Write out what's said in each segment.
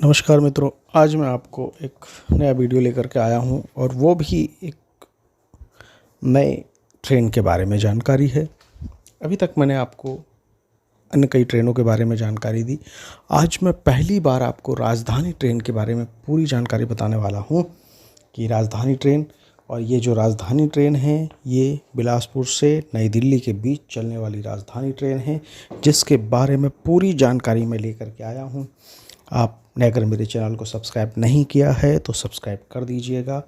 नमस्कार मित्रों, आज मैं आपको एक नया वीडियो लेकर के आया हूं और वो भी एक नए ट्रेन के बारे में जानकारी है। अभी तक मैंने आपको अन्य कई ट्रेनों के बारे में जानकारी दी। आज मैं पहली बार आपको राजधानी ट्रेन के बारे में पूरी जानकारी बताने वाला हूं कि राजधानी ट्रेन और ये जो राजधानी ट्रेन है ये बिलासपुर से नई दिल्ली के बीच चलने वाली राजधानी ट्रेन है, जिसके बारे में पूरी जानकारी मैं लेकर के आया हूँ। आपने अगर मेरे चैनल को सब्सक्राइब नहीं किया है तो सब्सक्राइब कर दीजिएगा।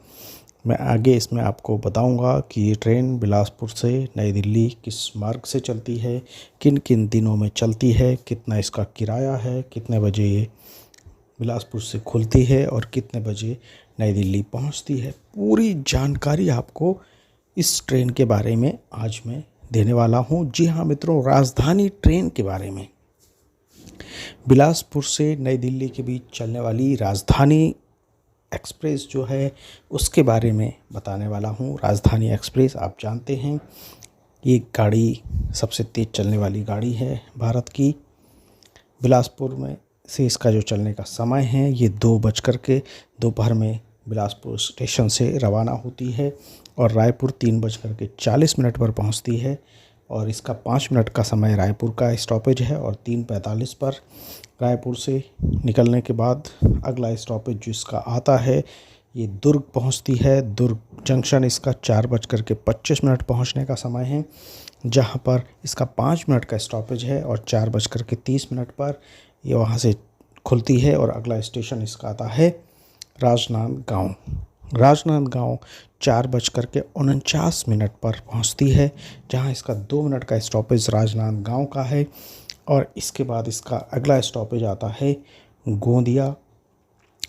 मैं आगे इसमें आपको बताऊंगा कि ये ट्रेन बिलासपुर से नई दिल्ली किस मार्ग से चलती है, किन किन दिनों में चलती है, कितना इसका किराया है, कितने बजे ये बिलासपुर से खुलती है और कितने बजे नई दिल्ली पहुंचती है। पूरी जानकारी आपको इस ट्रेन के बारे में आज मैं देने वाला हूं। जी हाँ मित्रों, राजधानी ट्रेन के बारे में, बिलासपुर से नई दिल्ली के बीच चलने वाली राजधानी एक्सप्रेस जो है उसके बारे में बताने वाला हूँ। राजधानी एक्सप्रेस आप जानते हैं ये गाड़ी सबसे तेज़ चलने वाली गाड़ी है भारत की। बिलासपुर में से इसका जो चलने का समय है ये 2:00 दोपहर में बिलासपुर स्टेशन से रवाना होती है और रायपुर 3:40 पर पहुंचती है और इसका 5 मिनट का समय रायपुर का स्टॉपेज है और 3:45 पर रायपुर से निकलने के बाद अगला स्टॉपेज जो इसका आता है ये दुर्ग पहुंचती है। दुर्ग जंक्शन इसका 4:25 पहुंचने का समय है, जहां पर इसका 5 मिनट का स्टॉपेज है और 4:30 पर ये वहां से खुलती है और अगला स्टेशन इसका आता है राजनांदगांव। राजनांदगांव 4:49 पर पहुंचती है, जहां इसका 2 मिनट का स्टॉपेज राजनांदगांव का है और इसके बाद इसका अगला स्टॉपेज आता है गोंदिया।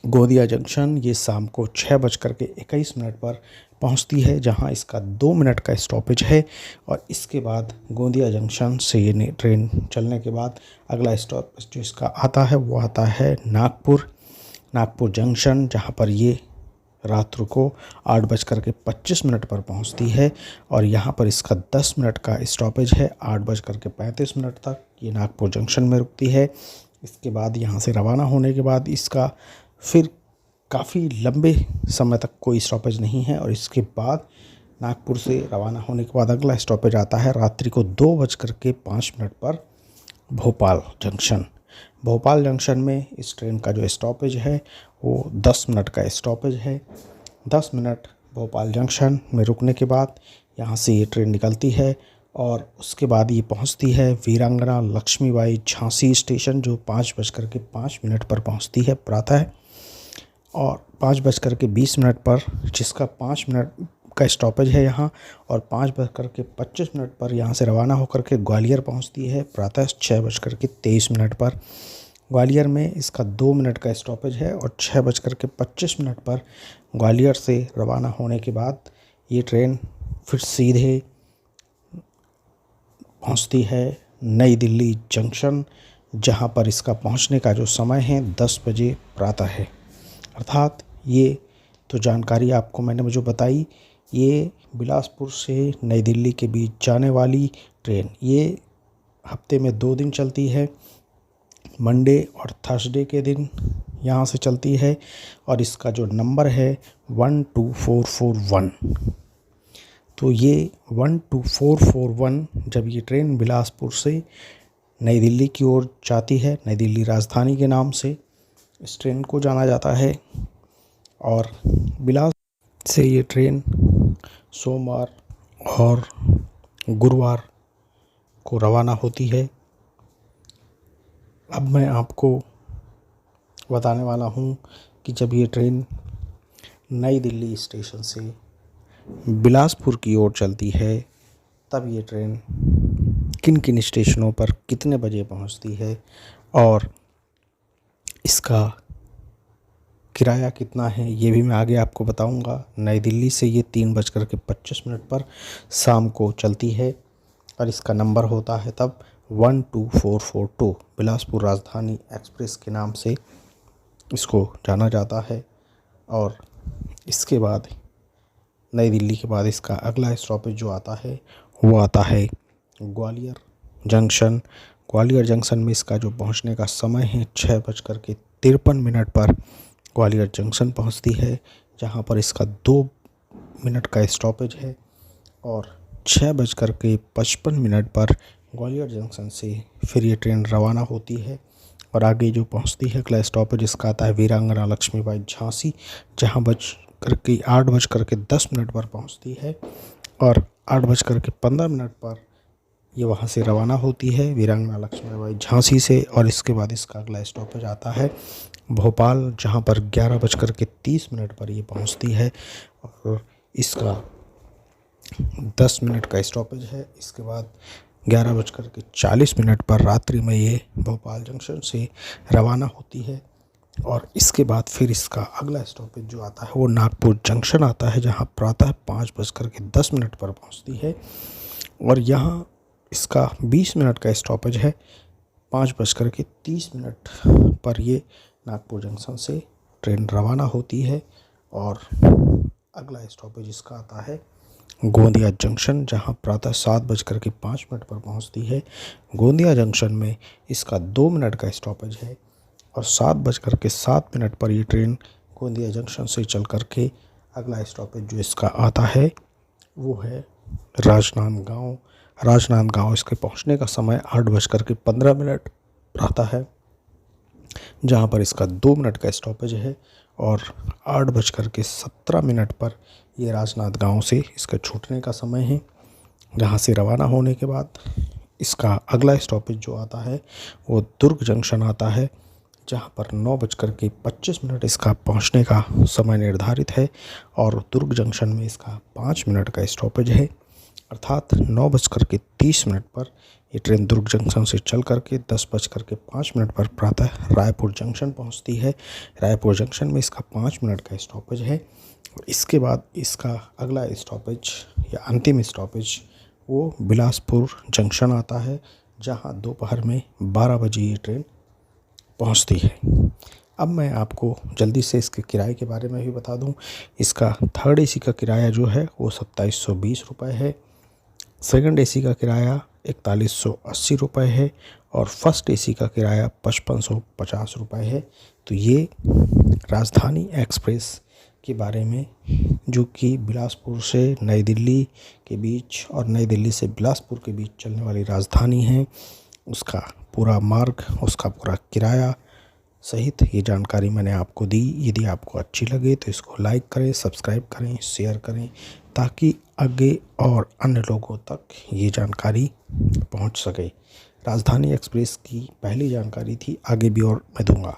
गोंदिया जंक्शन ये शाम को 6:21 पर पहुंचती है, जहां इसका 2 मिनट का स्टॉपेज है और इसके बाद गोंदिया जंक्शन से ये ट्रेन चलने के बाद अगला स्टॉपेज जो इसका आता है वो आता है नागपुर जंक्शन, जहां पर ये रात्र को 8:25 पर पहुंचती है और यहां पर इसका 10 मिनट का स्टॉपेज है। 8:35 तक ये नागपुर जंक्शन में रुकती है। इसके बाद यहां से रवाना होने के बाद इसका फिर काफ़ी लंबे समय तक कोई स्टॉपेज नहीं है और इसके बाद नागपुर से रवाना होने के बाद अगला स्टॉपेज आता है रात्रि को 2:05 पर भोपाल जंक्शन। भोपाल जंक्शन में इस ट्रेन का जो स्टॉपेज है वो 10 मिनट का स्टॉपेज है। 10 मिनट भोपाल जंक्शन में रुकने के बाद यहाँ से ये ट्रेन निकलती है और उसके बाद ये पहुँचती है वीरांगना लक्ष्मीबाई झांसी स्टेशन, जो 5:05 पर पहुँचती है प्रातः और 5:20 पर जिसका 5 मिनट का स्टॉपेज है यहाँ और 5:25 पर यहाँ से रवाना होकर के ग्वालियर पहुँचती है प्रातः 6:23 पर। ग्वालियर में इसका 2 मिनट का स्टॉपेज है और 6:25 पर ग्वालियर से रवाना होने के बाद ये ट्रेन फिर सीधे पहुँचती है नई दिल्ली जंक्शन, जहाँ पर इसका पहुँचने का जो समय है 10 बजे प्रातः है। अर्थात ये तो जानकारी आपको मैंने जो बताई, ये बिलासपुर से नई दिल्ली के बीच जाने वाली ट्रेन ये हफ्ते में 2 दिन चलती है, मंडे और थर्सडे के दिन यहाँ से चलती है और इसका जो नंबर है 12441। तो ये 12441 जब ये ट्रेन बिलासपुर से नई दिल्ली की ओर जाती है, नई दिल्ली राजधानी के नाम से इस ट्रेन को जाना जाता है और बिलासपुर से ये ट्रेन सोमवार और गुरुवार को रवाना होती है। अब मैं आपको बताने वाला हूँ कि जब ये ट्रेन नई दिल्ली स्टेशन से बिलासपुर की ओर चलती है तब ये ट्रेन किन किन स्टेशनों पर कितने बजे पहुँचती है और इसका किराया कितना है ये भी मैं आगे आपको बताऊंगा। नई दिल्ली से ये 3:25 पर शाम को चलती है और इसका नंबर होता है तब 12442। बिलासपुर राजधानी एक्सप्रेस के नाम से इसको जाना जाता है और इसके बाद नई दिल्ली के बाद इसका अगला स्टॉपेज जो आता है वो आता है ग्वालियर जंक्शन। ग्वालियर जंक्शन में इसका जो पहुंचने का समय है 6:30 53 मिनट पर ग्वालियर जंक्शन पहुंचती है, जहां पर इसका 2 मिनट का स्टॉपेज है। और 6:55 पर ग्वालियर जंक्शन से फिर ये ट्रेन रवाना होती है और आगे जो पहुंचती है अगला स्टॉपेज इसका आता है वीरांगना लक्ष्मीबाई झांसी, जहां 8:10 पर पहुंचती है और 8:15 पर ये वहाँ से रवाना होती है वीरांगना लक्ष्मीबाई झांसी से। और इसके बाद इसका अगला स्टॉपेज आता है भोपाल, जहाँ पर 11:30 पर ये पहुँचती है और इसका 10 मिनट का स्टॉपेज है। इसके बाद 11:40 पर रात्रि में ये भोपाल जंक्शन से रवाना होती है और इसके बाद फिर इसका अगला स्टॉपेज जो आता है वो नागपुर जंक्शन आता है, जहाँ प्रातः 5:10 पर पहुँचती है और यहाँ इसका 20 मिनट का स्टॉपेज है। 5:30 पर ये नागपुर जंक्शन से ट्रेन रवाना होती है और अगला स्टॉपेज इसका आता है गोंदिया जंक्शन, जहां प्रातः 7:05 पर पहुंचती है। गोंदिया जंक्शन में इसका 2 मिनट का स्टॉपेज है और 7:07 पर ये ट्रेन गोंदिया जंक्शन से चल करके अगला स्टॉपेज जो इसका आता है वो है राजनांदगांव। राजनांदगांव इसके पहुंचने का समय 8:15 रहता है, जहां पर इसका 2 मिनट का स्टॉपेज है और 8:17 पर ये राजनांदगांव से इसका छूटने का समय है। जहां से रवाना होने के बाद इसका अगला स्टॉपेज जो आता है वो दुर्ग जंक्शन आता है, जहां पर 9:25 इसका पहुंचने का समय निर्धारित है और दुर्ग जंक्शन में इसका 5 मिनट का स्टॉपेज है। अर्थात 9:30 पर ये ट्रेन दुर्ग जंक्शन से चल करके 10:05 पर प्रातः रायपुर जंक्शन पहुंचती है। रायपुर जंक्शन में इसका 5 मिनट का स्टॉपेज है और इसके बाद इसका अगला स्टॉपेज या अंतिम स्टॉपेज वो बिलासपुर जंक्शन आता है, जहां दोपहर में 12 बजे ये ट्रेन पहुंचती है। अब मैं आपको जल्दी से इसके किराए के बारे में भी बता दूं। इसका थर्ड एसी का किराया जो है वो 2720 रुपये है, सेकंड एसी का किराया 4180 रुपये है और फर्स्ट एसी का किराया 5550 रुपये है। तो ये राजधानी एक्सप्रेस के बारे में, जो कि बिलासपुर से नई दिल्ली के बीच और नई दिल्ली से बिलासपुर के बीच चलने वाली राजधानी है, उसका पूरा मार्ग, उसका पूरा किराया सहित ये जानकारी मैंने आपको दी। यदि आपको अच्छी लगे तो इसको लाइक करें, सब्सक्राइब करें, शेयर करें, ताकि आगे और अन्य लोगों तक ये जानकारी पहुंच सके। राजधानी एक्सप्रेस की पहली जानकारी थी, आगे भी और मैं दूंगा।